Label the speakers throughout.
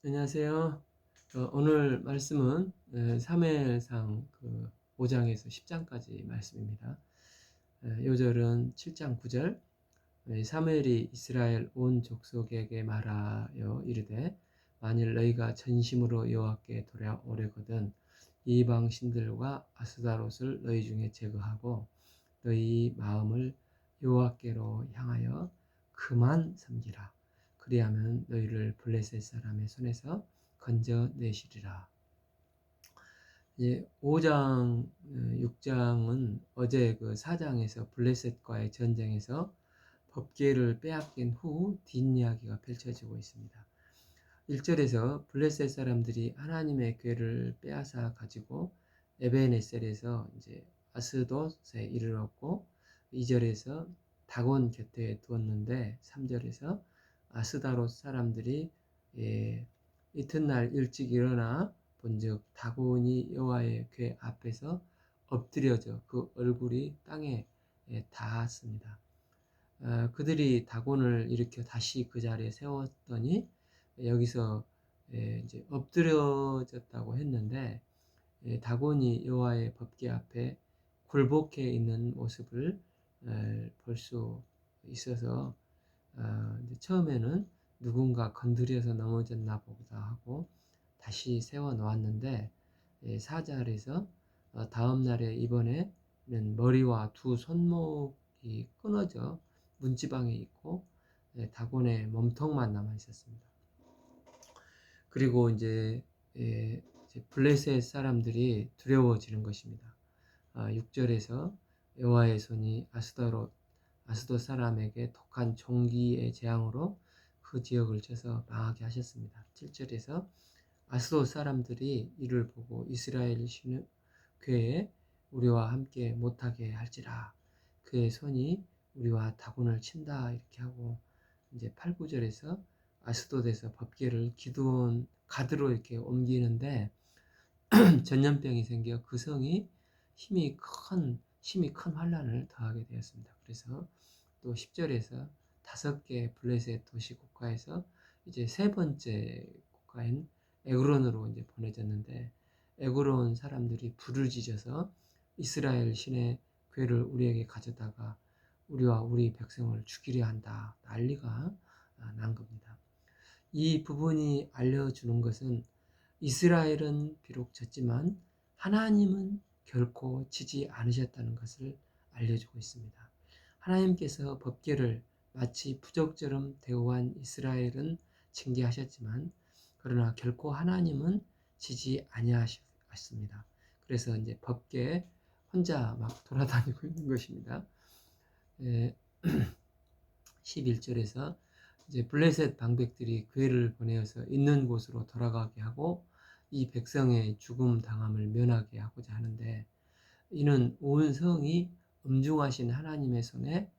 Speaker 1: 안녕하세요. 오늘 말씀은 사무엘상 5장에서 10장까지 말씀입니다. 요절은 7장 9절. 사무엘이 이스라엘 온 족속에게 말하여 이르되 만일 너희가 전심으로 여호와께 돌아오려거든 이방 신들과 아스다롯을 너희 중에 제거하고 너희 마음을 여호와께로 향하여 그만 섬기라. 그리하면 너희를 블레셋 사람의 손에서 건져내시리라. 5장, 6장은 어제 4장에서 블레셋과의 전쟁에서 법궤를 빼앗긴 후 뒷이야기가 펼쳐지고 있습니다. 1절에서 블레셋 사람들이 하나님의 궤를 빼앗아 가지고 에벤에셀에서 이제 아스돗에 이르렀고, 2절에서 다곤 곁에 두었는데 3절에서 아스다롯 사람들이 이튿날 일찍 일어나 본즉 다곤이 여호와의 궤 앞에서 엎드려져 그 얼굴이 땅에 닿았습니다. 그들이 다곤을 일으켜 다시 그 자리에 세웠더니 여기서 이제 엎드려졌다고 했는데 다곤이 여호와의 법궤 앞에 굴복해 있는 모습을 볼 수 있어서 처음에는 누군가 건드려서 넘어졌나 보다 하고 다시 세워 놓았는데 4절에서 다음 날에 이번에는 머리와 두 손목이 끊어져 문지방에 있고 다곤의 몸통만 남아 있었습니다. 그리고 이제 블레셋 사람들이 두려워지는 것입니다. 6절에서 여호와의 손이 아스돗 사람에게 독한 종기의 재앙으로 그 지역을 쳐서 망하게 하셨습니다. 7절에서 아스돗 사람들이 이를 보고 이스라엘 신의 궤에 우리와 함께 못하게 할지라 그의 손이 우리와 다곤을 친다 이렇게 하고 이제 8, 9절에서 아스돗에서 법궤를 기드온 가드로 이렇게 옮기는데 전염병이 생겨 그 성이 힘이 큰 환란을 더하게 되었습니다. 그래서 또 10절에서 5개 블레셋 도시 국가에서 이제 세 번째 국가인 에그론으로 이제 보내졌는데 에그론 사람들이 불을 지져서 이스라엘 신의 궤를 우리에게 가져다가 우리와 우리 백성을 죽이려 한다 난리가 난 겁니다. 이 부분이 알려주는 것은 이스라엘은 비록 졌지만 하나님은 결코 지지 않으셨다는 것을 알려주고 있습니다. 하나님께서 법궤를 마치 부적처럼 대우한 이스라엘은 징계하셨지만 그러나 결코 하나님은 지지 아니하셨습니다. 그래서 이제 법궤 혼자 막 돌아다니고 있는 것입니다. 11절에서 이제 블레셋 방백들이 궤를 보내어서 있는 곳으로 돌아가게 하고 이 백성의 죽음 당함을 면하게 하고자 하는데 이는 온 성이 엄중하신 하나님의 손에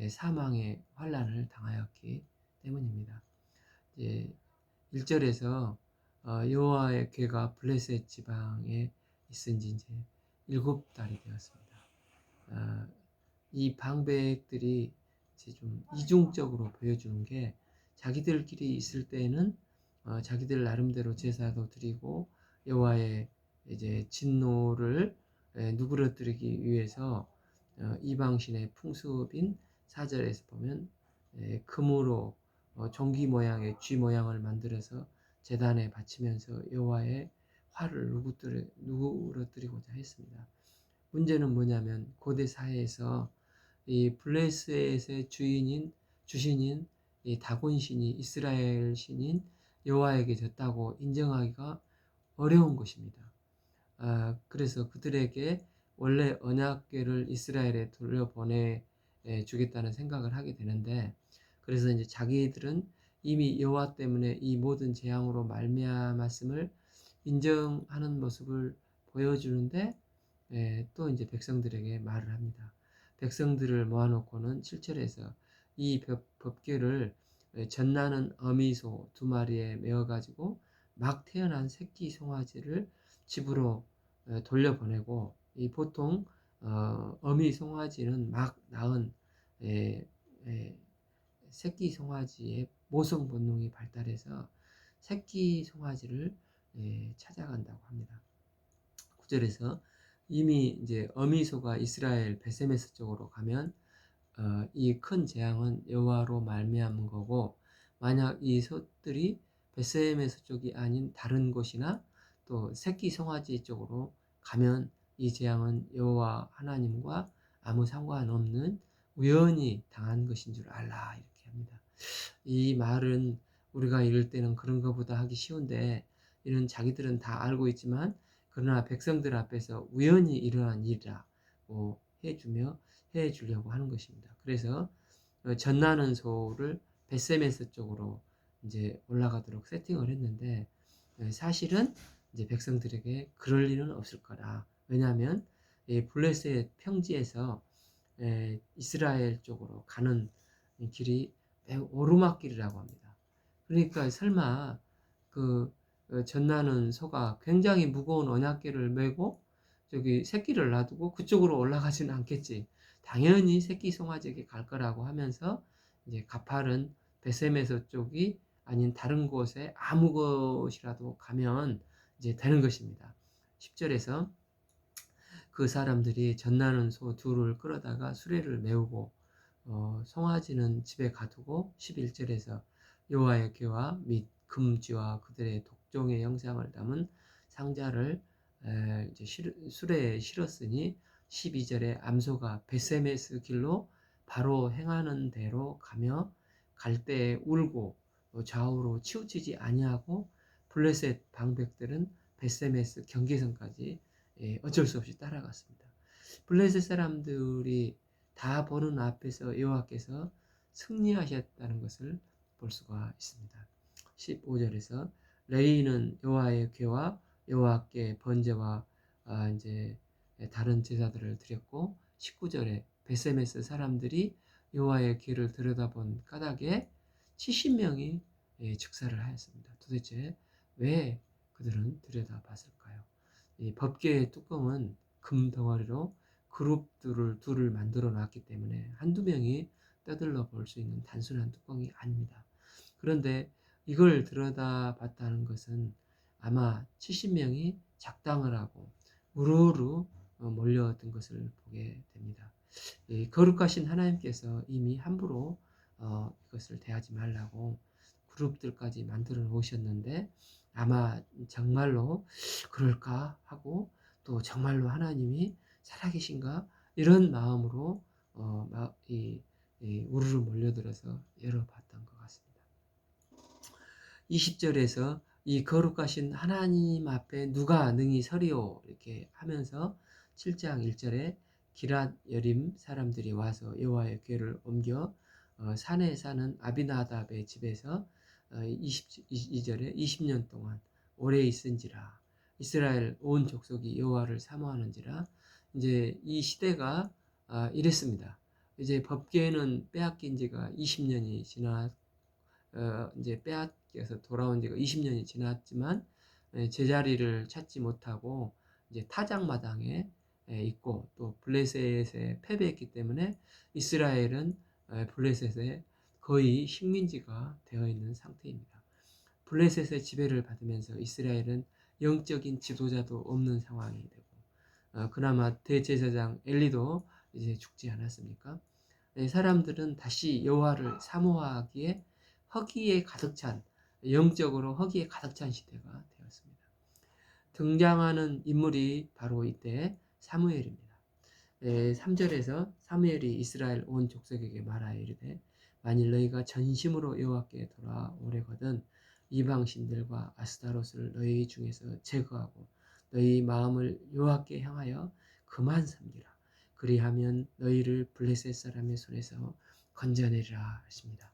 Speaker 1: 사망의 환란을 당하였기 때문입니다. 이제 1절에서 여호와의 궤가 블레셋 지방에 있은 지 이제 7달이 되었습니다. 이 방백들이 이제 좀 이중적으로 보여주는 게 자기들끼리 있을 때는 자기들 나름대로 제사도 드리고 여호와의 이제 진노를 누그러뜨리기 위해서 이방신의 풍습인 4절에서 보면 금으로 종기 모양의 쥐 모양을 만들어서 제단에 바치면서 여호와의 화를 누그러뜨리고자 했습니다. 문제는 뭐냐면 고대 사회에서 이 블레셋의 주신인 이 다곤 신이 이스라엘 신인 여호와에게 졌다고 인정하기가 어려운 것입니다. 그래서 그들에게 원래 언약궤를 이스라엘에 돌려보내 주겠다는 생각을 하게 되는데 그래서 이제 자기들은 이미 여호와 때문에 이 모든 재앙으로 말미암았음을 인정하는 모습을 보여주는데 또 이제 백성들에게 말을 합니다. 백성들을 모아놓고는 7절에서 이 법궤를 젖나는 어미소 2마리에 메어가지고 막 태어난 새끼 송아지를 집으로 돌려보내고 이 보통 어미 송아지는 막 낳은 새끼 송아지의 모성 본능이 발달해서 새끼 송아지를 찾아간다고 합니다. 9절에서 이미 이제 어미소가 이스라엘 베세메스 쪽으로 가면 이 큰 재앙은 여호와로 말미암은 거고, 만약 이 소들이 베세메스 쪽이 아닌 다른 곳이나 또 새끼 송아지 쪽으로 가면 이 재앙은 여호와 하나님과 아무 상관없는 우연히 당한 것인 줄 알라, 이렇게 합니다. 이 말은 우리가 읽을 때는 그런 것보다 하기 쉬운데, 이런 자기들은 다 알고 있지만 그러나 백성들 앞에서 우연히 일어난 일이라고 해 주려고 하는 것입니다. 그래서 전나는 소를 베세메스 쪽으로 이제 올라가도록 세팅을 했는데, 사실은 이제 백성들에게 그럴 일은 없을 거라. 왜냐하면 블레셋 평지에서 이스라엘 쪽으로 가는 길이 매우 오르막길이라고 합니다. 그러니까 설마 그 전나는 소가 굉장히 무거운 언약궤를 메고 저기 새끼를 놔두고 그쪽으로 올라가지는 않겠지. 당연히 새끼 송아지에게 갈 거라고 하면서 이제 가팔은 베세메서 쪽이 아닌 다른 곳에 아무 곳이라도 가면 이제 되는 것입니다. 10절에서 그 사람들이 전나는 소 둘을 끌어다가 수레를 메우고 송아지는 집에 가두고, 11절에서 여호와의 궤와 및 금쥐와 그들의 독종의 형상을 담은 상자를 이제 수레에 실었으니, 12절에 암소가 베세메스 길로 바로 행하는 대로 가며 갈 때에 울고 좌우로 치우치지 아니하고, 블레셋 방백들은 베세메스 경계선까지 어쩔 수 없이 따라갔습니다. 블레셋 사람들이 다 보는 앞에서 여호와께서 승리하셨다는 것을 볼 수가 있습니다. 15절에서 레위는 여호와의 궤와 여호와께 번제와 이제 다른 제사들을 드렸고, 19절에 베세메스 사람들이 여호와의 궤를 들여다본 까닭에 70명이 즉사를 하였습니다. 도대체 왜 그들은 들여다봤을까요? 이 법궤의 뚜껑은 금 덩어리로 그룹들을 둘을 만들어 놨기 때문에 한두 명이 떠들러 볼 수 있는 단순한 뚜껑이 아닙니다. 그런데 이걸 들여다봤다는 것은 아마 70명이 작당을 하고 우르르 몰려든 것을 보게 됩니다. 거룩하신 하나님께서 이미 함부로 이것을 대하지 말라고 그룹들까지 만들어 놓으셨는데, 아마 정말로 그럴까 하고, 또 정말로 하나님이 살아계신가 이런 마음으로 우르르 몰려들어서 열어봤던 것 같습니다. 20절에서 이 거룩하신 하나님 앞에 누가 능히 서리오 이렇게 하면서 7장 1절에 기랏 여림 사람들이 와서 여호와의 궤를 옮겨 산에 사는 아비나답의 집에서 22절에 20년 동안 오래 있은지라, 이스라엘 온 족속이 여호와를 사모하는지라. 이제 이 시대가 이랬습니다. 이제 법궤는 빼앗긴 지가 20년이 지나 이제 빼앗겨서 돌아온 지가 20년이 지났지만 제자리를 찾지 못하고 이제 타작마당에 있고, 또 블레셋에 패배했기 때문에 이스라엘은 블레셋의 거의 식민지가 되어 있는 상태입니다. 블레셋의 지배를 받으면서 이스라엘은 영적인 지도자도 없는 상황이 되고, 그나마 대제사장 엘리도 이제 죽지 않았습니까? 사람들은 다시 여호와를 사모하기에 허기에 가득 찬, 영적으로 허기에 가득 찬 시대가 되었습니다. 등장하는 인물이 바로 이때 사무엘입니다. 3절에서 사무엘이 이스라엘 온 족속에게 말하여 이르되, 만일 너희가 전심으로 여호와께 돌아오려거든 이방신들과 아스타롯을 너희 중에서 제거하고 너희 마음을 여호와께 향하여 그만 섬기라. 그리하면 너희를 블레셋 사람의 손에서 건져내리라 하십니다.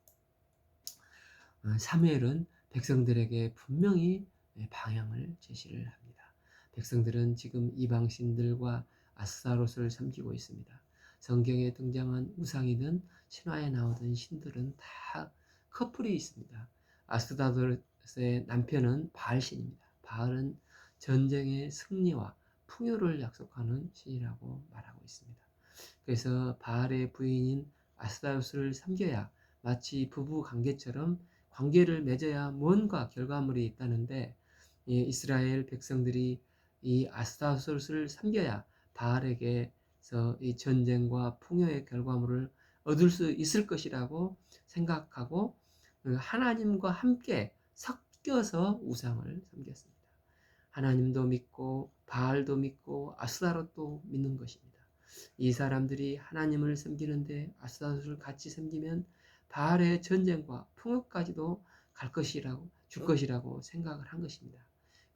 Speaker 1: 사무엘은 백성들에게 분명히 방향을 제시를 합니다. 백성들은 지금 이방신들과 아스타롯을 섬기고 있습니다. 성경에 등장한 우상이든 신화에 나오던 신들은 다 커플이 있습니다. 아스타롯의 남편은 바알신입니다. 바알은 전쟁의 승리와 풍요를 약속하는 신이라고 말하고 있습니다. 그래서 바알의 부인인 아스타롯을 섬겨야 마치 부부 관계처럼 관계를 맺어야 뭔가 결과물이 있다는데, 이 이스라엘 백성들이 이 아스타롯을 섬겨야 바알에게서 이 전쟁과 풍요의 결과물을 얻을 수 있을 것이라고 생각하고 하나님과 함께 섞여서 우상을 섬겼습니다. 하나님도 믿고 바알도 믿고 아스타롯도 믿는 것입니다. 이 사람들이 하나님을 섬기는데 아스타롯을 같이 섬기면 바알의 전쟁과 풍요까지도 줄 것이라고 생각을 한 것입니다.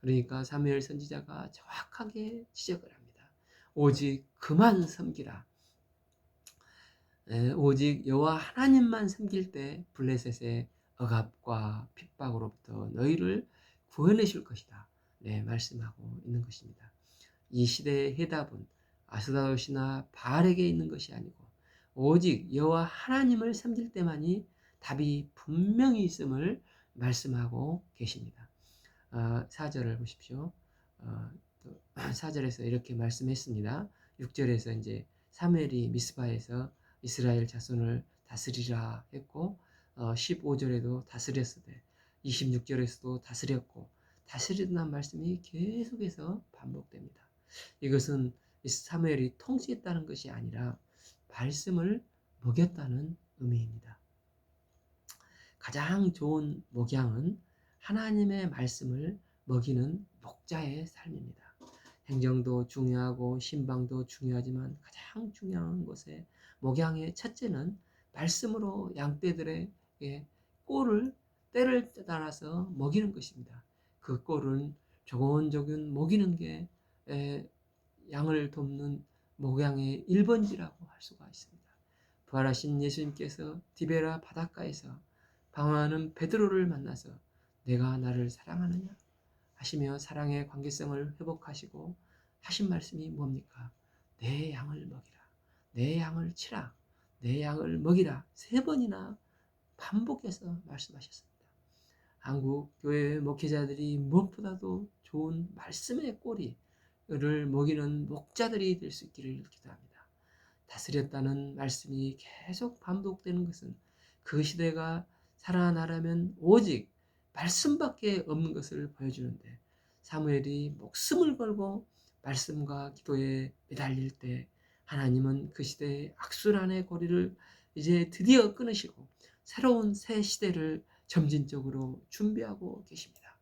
Speaker 1: 그러니까 사무엘 선지자가 정확하게 지적을 합니다. 오직 그만 섬기라. 오직 여호와 하나님만 섬길 때 블레셋의 억압과 핍박으로부터 너희를 구원해 줄 것이다. 네, 말씀하고 있는 것입니다. 이 시대의 해답은 아스다롯이나 바알에게 있는 것이 아니고 오직 여호와 하나님을 섬길 때만이 답이 분명히 있음을 말씀하고 계십니다. 4절을 보십시오. 4절에서 이렇게 말씀했습니다. 6절에서 이제 사무엘이 미스바에서 이스라엘 자손을 다스리라 했고 15절에도 다스렸으되 26절에서도 다스렸고 다스린다는 말씀이 계속해서 반복됩니다. 이것은 사무엘이 통치했다는 것이 아니라 말씀을 먹였다는 의미입니다. 가장 좋은 목양은 하나님의 말씀을 먹이는 목자의 삶입니다. 행정도 중요하고 신방도 중요하지만 가장 중요한 것에 목양의 첫째는 말씀으로 양떼들에게 때를 따라서 먹이는 것입니다. 그 꼴은 조곤조곤 먹이는 게 양을 돕는 목양의 1번지라고 할 수가 있습니다. 부활하신 예수님께서 디베라 바닷가에서 방황하는 베드로를 만나서 내가 나를 사랑하느냐 하시며 사랑의 관계성을 회복하시고 하신 말씀이 뭡니까? 내 양을 먹이라. 내 양을 치라. 내 양을 먹이라. 3번이나 반복해서 말씀하셨습니다. 한국 교회 목회자들이 무엇보다도 좋은 말씀의 꼬리를 먹이는 목자들이 될 수 있기를 기도합니다. 다스렸다는 말씀이 계속 반복되는 것은 그 시대가 살아나려면 오직 말씀밖에 없는 것을 보여주는데 사무엘이 목숨을 걸고 말씀과 기도에 매달릴 때 하나님은 그 시대의 악순환의 고리를 이제 드디어 끊으시고 새로운 새 시대를 점진적으로 준비하고 계십니다.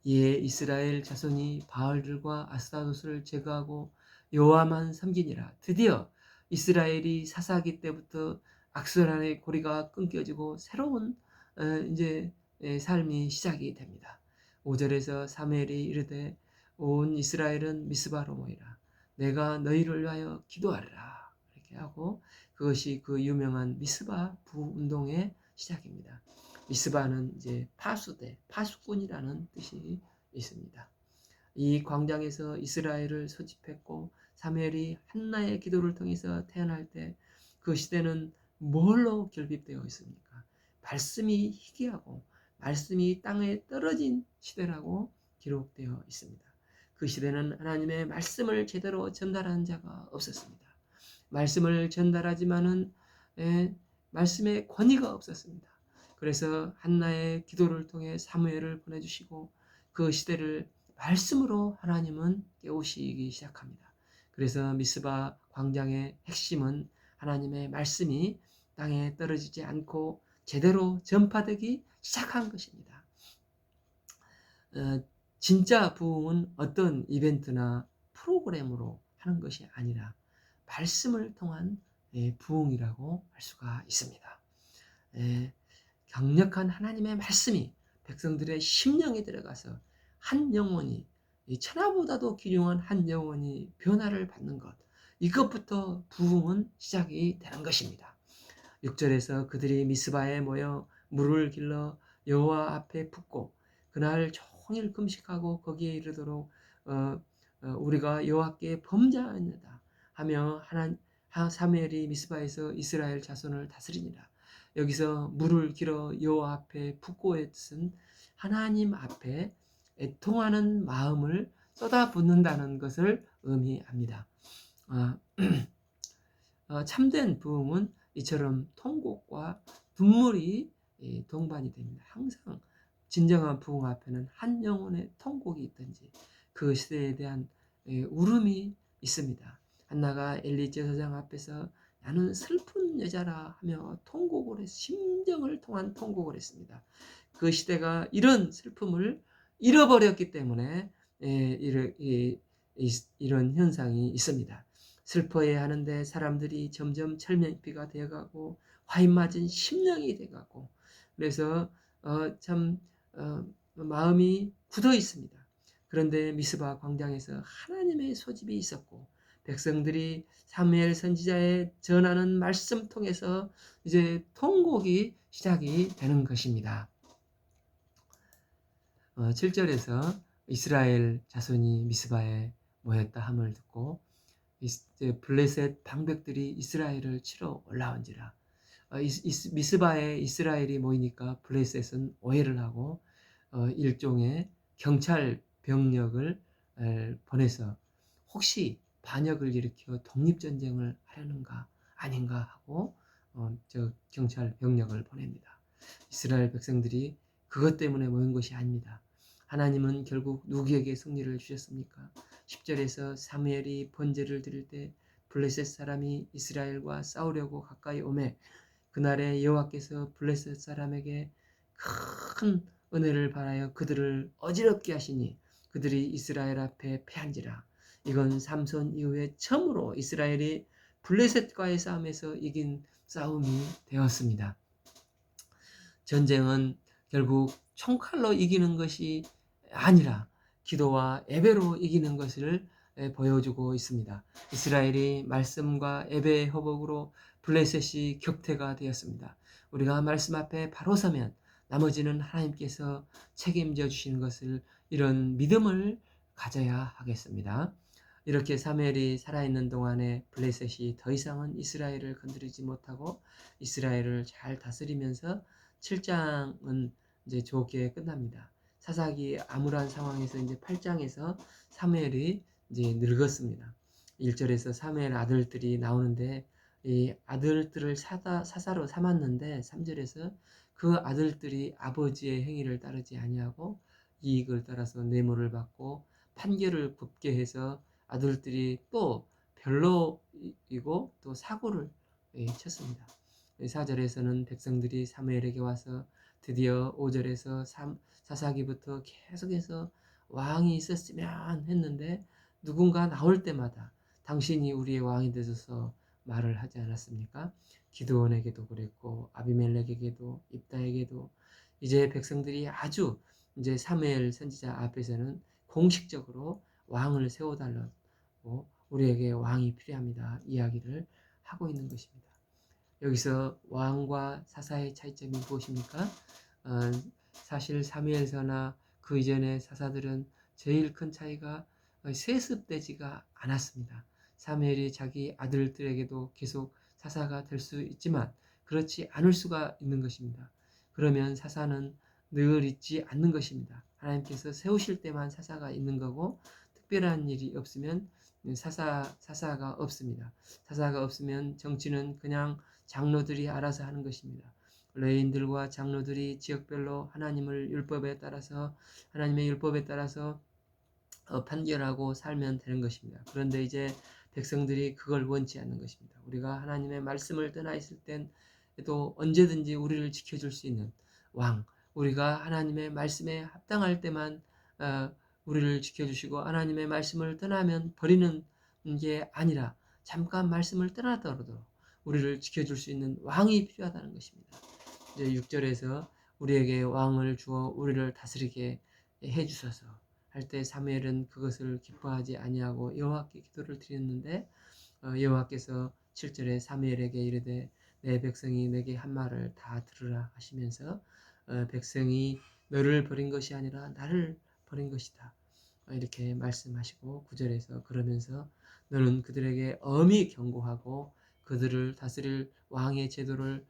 Speaker 1: 이에 이스라엘 자손이 바알들과 아스타롯을 제거하고 여호와만 섬기니라. 드디어 이스라엘이 사사기 때부터 악순환의 고리가 끊겨지고 새로운 이제 삶이 시작이 됩니다. 5절에서 사무엘이 이르되 온 이스라엘은 미스바로 모이라. 내가 너희를 위하여 기도하리라. 이렇게 하고 그것이 그 유명한 미스바 부운동의 시작입니다. 미스바는 이제 파수꾼이라는 뜻이 있습니다. 이 광장에서 이스라엘을 소집했고 사무엘이 한나의 기도를 통해서 태어날 때 그 시대는 뭘로 결핍되어 있습니까? 말씀이 희귀하고 말씀이 땅에 떨어진 시대라고 기록되어 있습니다. 그 시대는 하나님의 말씀을 제대로 전달하는 자가 없었습니다. 말씀을 전달하지만은 말씀의 권위가 없었습니다. 그래서 한나의 기도를 통해 사무엘을 보내주시고 그 시대를 말씀으로 하나님은 깨우시기 시작합니다. 그래서 미스바 광장의 핵심은 하나님의 말씀이 땅에 떨어지지 않고 제대로 전파되기 시작한 것입니다. 진짜 부흥은 어떤 이벤트나 프로그램으로 하는 것이 아니라 말씀을 통한 부흥이라고 할 수가 있습니다. 강력한 하나님의 말씀이 백성들의 심령에 들어가서 한 영혼이 천하보다도 귀중한 한 영혼이 변화를 받는 것, 이것부터 부흥은 시작이 되는 것입니다. 6절에서 그들이 미스바에 모여 물을 길러 여호와 앞에 붓고 그날 종일 금식하고 거기에 이르도록 우리가 여호와께 범죄하였다 하며 사무엘이 미스바에서 이스라엘 자손을 다스리니라. 여기서 물을 길어 여호와 앞에 붓고의 뜻은 하나님 앞에 애통하는 마음을 쏟아붓는다는 것을 의미합니다. 참된 부흥은 이처럼 통곡과 눈물이 동반이 됩니다. 항상 진정한 부흥 앞에는 한 영혼의 통곡이 있든지 그 시대에 대한 울음이 있습니다. 한나가 엘리 제사장 앞에서 나는 슬픈 여자라 하며 통곡을 했, 심정을 통한 통곡을 했습니다. 그 시대가 이런 슬픔을 잃어버렸기 때문에 이런 현상이 있습니다. 슬퍼해야 하는데 사람들이 점점 철면피가 되어가고 화인 맞은 심령이 되어가고 그래서 참 마음이 굳어 있습니다. 그런데 미스바 광장에서 하나님의 소집이 있었고 백성들이 사무엘 선지자의 전하는 말씀 통해서 이제 통곡이 시작이 되는 것입니다. 7절에서 이스라엘 자손이 미스바에 모였다 함을 듣고 블레셋 방백들이 이스라엘을 치러 올라온지라. 미스바에 이스라엘이 모이니까 블레셋은 오해를 하고 일종의 경찰 병력을 보내서 혹시 반역을 일으켜 독립전쟁을 하려는가 아닌가 하고 저 경찰 병력을 보냅니다. 이스라엘 백성들이 그것 때문에 모인 것이 아닙니다. 하나님은 결국 누구에게 승리를 주셨습니까? 10절에서 사무엘이 번제를 드릴 때 블레셋 사람이 이스라엘과 싸우려고 가까이 오매 그날에 여호와께서 블레셋 사람에게 큰 은혜를 바라여 그들을 어지럽게 하시니 그들이 이스라엘 앞에 패한지라. 이건 삼손 이후에 처음으로 이스라엘이 블레셋과의 싸움에서 이긴 싸움이 되었습니다. 전쟁은 결국 총칼로 이기는 것이 아니라 기도와 예배로 이기는 것을 보여주고 있습니다. 이스라엘이 말씀과 예배의 허복으로 블레셋이 격퇴가 되었습니다. 우리가 말씀 앞에 바로 서면 나머지는 하나님께서 책임져 주시는 것을 이런 믿음을 가져야 하겠습니다. 이렇게 사무엘이 살아있는 동안에 블레셋이 더 이상은 이스라엘을 건드리지 못하고 이스라엘을 잘 다스리면서 7장은 이제 좋게 끝납니다. 사사기 암울한 상황에서 이제 8장에서 사무엘이 이제 늙었습니다. 1절에서 사무엘 아들들이 나오는데 이 아들들을 사사로 삼았는데 3절에서 그 아들들이 아버지의 행위를 따르지 아니하고 이익을 따라서 뇌물을 받고 판결을 굽게 해서 아들들이 또 별로이고 또 사고를 쳤습니다. 4절에서는 백성들이 사무엘에게 와서 드디어 5절에서 사사기부터 계속해서 왕이 있었으면 했는데 누군가 나올 때마다 당신이 우리의 왕이 되셔서 말을 하지 않았습니까? 기드온에게도 그랬고 아비멜렉에게도 입다에게도 이제 백성들이 아주 이제 사무엘 선지자 앞에서는 공식적으로 왕을 세워달라고 우리에게 왕이 필요합니다. 이야기를 하고 있는 것입니다. 여기서 왕과 사사의 차이점이 무엇입니까? 사실 사무엘서나 그 이전의 사사들은 제일 큰 차이가 세습되지가 않았습니다. 사무엘이 자기 아들들에게도 계속 사사가 될 수 있지만 그렇지 않을 수가 있는 것입니다. 그러면 사사는 늘 있지 않는 것입니다. 하나님께서 세우실 때만 사사가 있는 거고 특별한 일이 없으면 사사가 없습니다. 사사가 없으면 정치는 그냥 장로들이 알아서 하는 것입니다. 레인들과 장로들이 지역별로 하나님의 율법에 따라서 판결하고 살면 되는 것입니다. 그런데 이제 백성들이 그걸 원치 않는 것입니다. 우리가 하나님의 말씀을 떠나 있을 땐또 언제든지 우리를 지켜줄 수 있는 왕, 우리가 하나님의 말씀에 합당할 때만 우리를 지켜주시고 하나님의 말씀을 떠나면 버리는 게 아니라 잠깐 말씀을 떠나더라도 우리를 지켜줄 수 있는 왕이 필요하다는 것입니다. 이제 6절에서 우리에게 왕을 주어 우리를 다스리게 해주소서 할 때 사무엘은 그것을 기뻐하지 아니하고 여호와께 기도를 드렸는데 여호와께서 7절에 사무엘에게 이르되 내 백성이 내게 한 말을 다 들으라 하시면서 백성이 너를 버린 것이 아니라 나를 버린 것이다. 이렇게 말씀하시고 9절에서 그러면서 너는 그들에게 엄히 경고하고 그들을 다스릴 왕의 제도를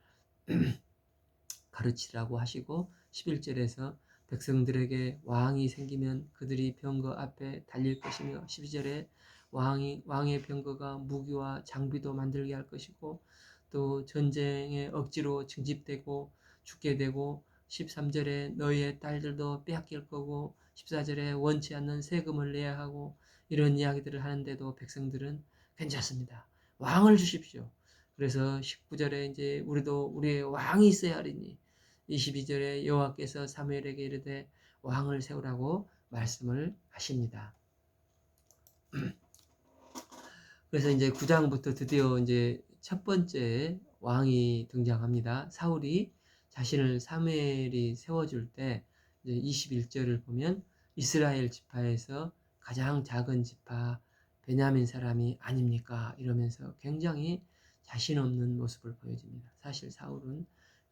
Speaker 1: 가르치라고 하시고 11절에서 백성들에게 왕이 생기면 그들이 병거 앞에 달릴 것이며 12절에 왕의 병거가 무기와 장비도 만들게 할 것이고 또 전쟁에 억지로 징집되고 죽게 되고 13절에 너희의 딸들도 빼앗길 거고 14절에 원치 않는 세금을 내야 하고 이런 이야기들을 하는데도 백성들은 괜찮습니다. 왕을 주십시오. 그래서 19절에 이제 우리도 우리의 왕이 있어야 하리니 22절에 여호와께서 사무엘에게 이르되 왕을 세우라고 말씀을 하십니다. 그래서 이제 9장부터 드디어 이제 첫 번째 왕이 등장합니다. 사울이 자신을 사무엘이 세워줄 때 이제 21절을 보면 이스라엘 지파에서 가장 작은 지파 베냐민 사람이 아닙니까? 이러면서 굉장히 자신 없는 모습을 보여줍니다. 사실 사울은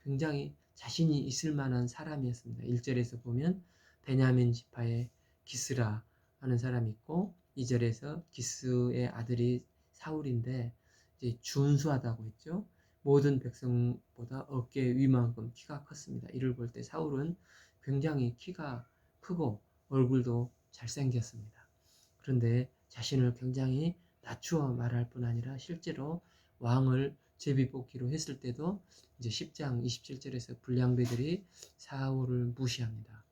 Speaker 1: 굉장히 자신이 있을 만한 사람이었습니다. 1절에서 보면 베냐민 지파의 기스라 하는 사람이 있고 2절에서 기스의 아들이 사울인데 이제 준수하다고 했죠. 모든 백성보다 어깨 위만큼 키가 컸습니다. 이를 볼 때 사울은 굉장히 키가 크고 얼굴도 잘생겼습니다. 그런데 자신을 굉장히 낮추어 말할 뿐 아니라 실제로 왕을 제비 뽑기로 했을 때도 이제 10장 27절에서 불량배들이 사울을 무시합니다.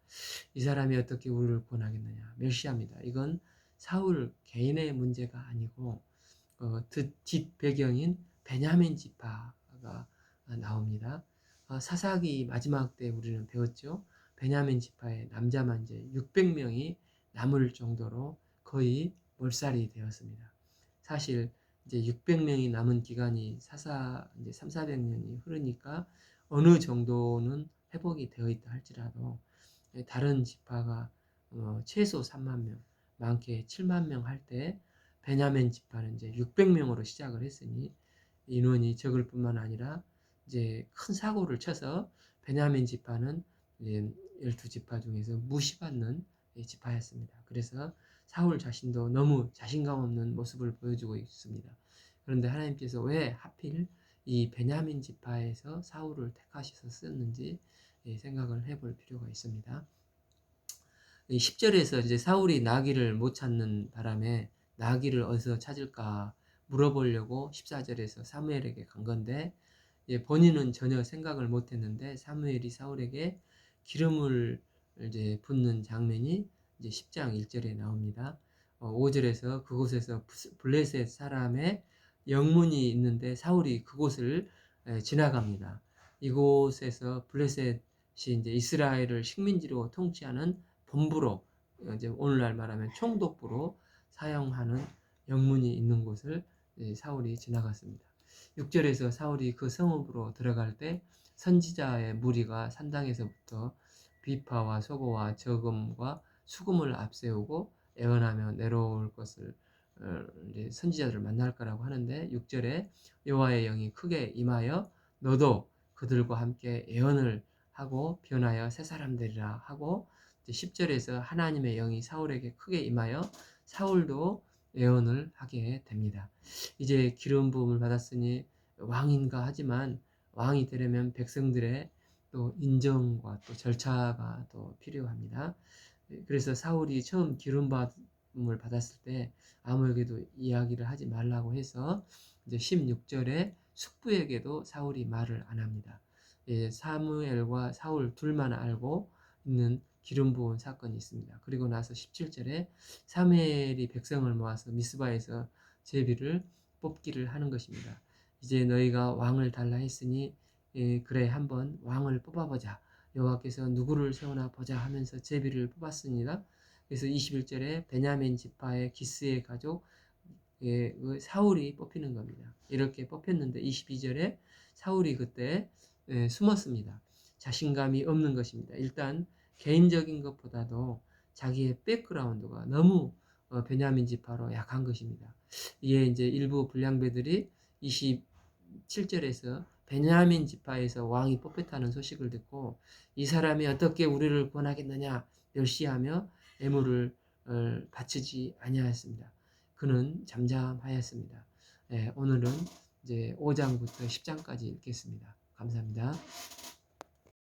Speaker 1: 이 사람이 어떻게 우리를 권하겠느냐 멸시합니다. 이건 사울 개인의 문제가 아니고 뒷 배경인 베냐민 지파가 나옵니다. 사사기 마지막 때 우리는 배웠죠. 베냐민 지파의 남자만 이제 600명이 남을 정도로 거의 몰살이 되었습니다. 사실 이제 600명이 남은 기간이 사사 이제 3, 400년이 흐르니까 어느 정도는 회복이 되어 있다 할지라도 다른 지파가 최소 3만 명, 많게 7만 명 할 때 베냐민 지파는 이제 600명으로 시작을 했으니 인원이 적을 뿐만 아니라 이제 큰 사고를 쳐서 베냐민 지파는 이제 12지파 중에서 무시받는 지파였습니다. 그래서 사울 자신도 너무 자신감 없는 모습을 보여주고 있습니다. 그런데 하나님께서 왜 하필 이 베냐민 지파에서 사울을 택하셔서 썼는지 생각을 해볼 필요가 있습니다. 10절에서 이제 사울이 나귀를 못 찾는 바람에 나귀를 어디서 찾을까 물어보려고 14절에서 사무엘에게 간 건데 본인은 전혀 생각을 못 했는데 사무엘이 사울에게 기름을 이제 붓는 장면이 이제 10장 1절에 나옵니다. 5절에서 그곳에서 블레셋 사람의 영문이 있는데 사울이 그곳을 지나갑니다. 이곳에서 블레셋이 이제 이스라엘을 식민지로 통치하는 본부로 이제 오늘날 말하면 총독부로 사용하는 영문이 있는 곳을 사울이 지나갔습니다. 6절에서 사울이 그 성읍으로 들어갈 때 선지자의 무리가 산당에서부터 비파와 소고와 저금과 수금을 앞세우고 애원하며 내려올 것을 이제 선지자들을 만날 거라고 하는데 6절에 여호와의 영이 크게 임하여 너도 그들과 함께 애원을 하고 변하여 새 사람 되리라 하고 10절에서 하나님의 영이 사울에게 크게 임하여 사울도 예언을 하게 됩니다. 이제 기름 부음을 받았으니 왕인가 하지만 왕이 되려면 백성들의 또 인정과 또 절차가 또 필요합니다. 그래서 사울이 처음 기름 부음을 받았을 때 아무에게도 이야기를 하지 말라고 해서 이제 16절에 숙부에게도 사울이 말을 안 합니다. 사무엘과 사울 둘만 알고 있는 기름 부은 사건이 있습니다. 그리고 나서 17절에 사무엘이 백성을 모아서 미스바에서 제비를 뽑기를 하는 것입니다. 이제 너희가 왕을 달라 했으니 그래 한번 왕을 뽑아보자. 여호와께서 누구를 세우나 보자 하면서 제비를 뽑았습니다. 그래서 21절에 베냐민 지파의 기스의 가족 사울이 뽑히는 겁니다. 이렇게 뽑혔는데 22절에 사울이 그때 숨었습니다. 자신감이 없는 것입니다. 일단 개인적인 것보다도 자기의 백그라운드가 너무 베냐민 지파로 약한 것입니다. 이에 이제 일부 불량배들이 27절에서 베냐민 지파에서 왕이 뽑혔다는 소식을 듣고 이 사람이 어떻게 우리를 권하겠느냐 멸시하며 애물을 바치지 아니하였습니다. 그는 잠잠하였습니다. 오늘은 이제 5장부터 10장까지 읽겠습니다. 감사합니다.